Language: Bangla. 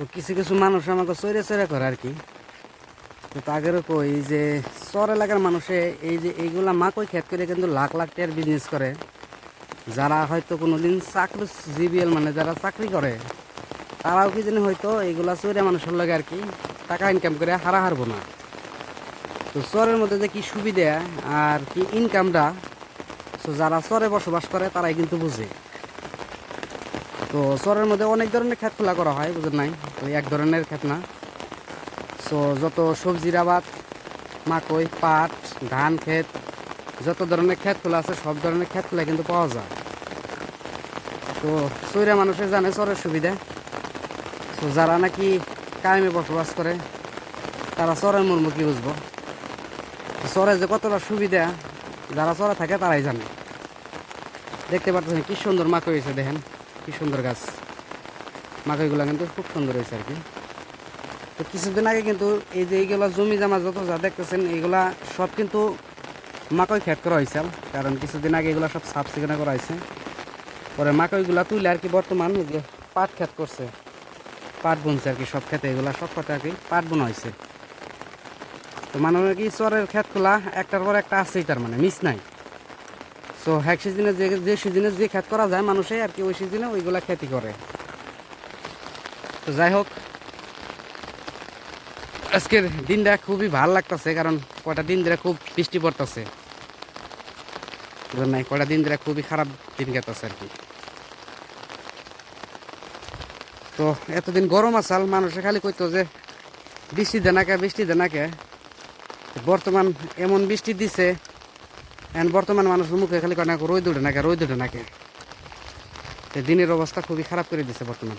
তো কিছু কিছু মানুষ আমাকে চৈরে চৈরে করে আর কি। তো তাদেরও কই যে চর এলাকার মানুষে এই যে এইগুলা মাকই ক্ষেত করে কিন্তু লাখ লাখ টাকার বিজনেস করে। যারা হয়তো কোনোদিন চাকরিজীবীল মানে যারা চাকরি করে তারাও কি জানি হয়তো এইগুলা চৈরে মানুষের লাগে আর কি টাকা ইনকাম করে হারা হারবো না। তো চরের মধ্যে যে কি সুবিধা আর কি ইনকামটা, তো যারা চরে বসবাস করে তারাই কিন্তু বুঝে। তো চরের মধ্যে অনেক ধরনের ক্ষেত খোলা করা হয়, বুঝেন নাই, তো এক ধরনের ক্ষেত না। সো যত সবজির আবাদ, মাকই, পাট, ধান ক্ষেত, যত ধরনের ক্ষেত খোলা আছে সব ধরনের ক্ষেত খোলা কিন্তু পাওয়া যায়। তো চৈরা মানুষের জানে চরের সুবিধা। তো যারা নাকি কায়েমে বসবাস করে তারা চরের মর্ম কি বুঝবো। চরে যে কতটা সুবিধা যারা চরে থাকে তারাই জানে। দেখতে পাচ্ছেন কি সুন্দর মাকই হয়েছে, দেখেন কি সুন্দর গাছ। মাকইগুলা কিন্তু খুব সুন্দর হয়েছে আর কি। তো কিছুদিন আগে কিন্তু এই যে এইগুলা জমি জামা যত যা দেখতেছেন এইগুলা সব কিন্তু মাকই ক্ষেত করা হয়েছে। কারণ কিছুদিন আগে এগুলা সব সাফ সিকুনা করা হয়েছে। পরে মাকইগুলা তুলে আর কি বর্তমান যে পাট ক্ষেত করছে, পাট বুনছে আর কি। সব ক্ষেতে এগুলা সব ক্ষেতে আর কি পাট বোনা হয়েছে। তো মানে কি চরের ক্ষেতগুলা একটার পর একটা আসছেই, তার মানে মিস নাই। সো এক সিজনে যে সিজনে যে ক্ষেত করা যায় মানুষে আর কি ওই সিজনে ওইগুলা খেতি করে। তো যাই হোক, আজকের দিনটা খুবই ভালো লাগতেছে, কারণ কয়টা দিন ধরে খুব বৃষ্টি পড়তেছে। নাই কয়টা দিন ধরে খুবই খারাপ দিন কাটতেছে আর কি। তো এতদিন গরম আসাল মানুষে খালি কইতো যে বৃষ্টি দেনাকে বৃষ্টি দেনাকে, বর্তমান এমন বৃষ্টি দিছে, বর্তমান মানুষের মুখে খালি কয় না রোদ উঠে নাকে রোদ উঠে নাকে। দিনের অবস্থা খুবই খারাপ করে দিছে বর্তমান।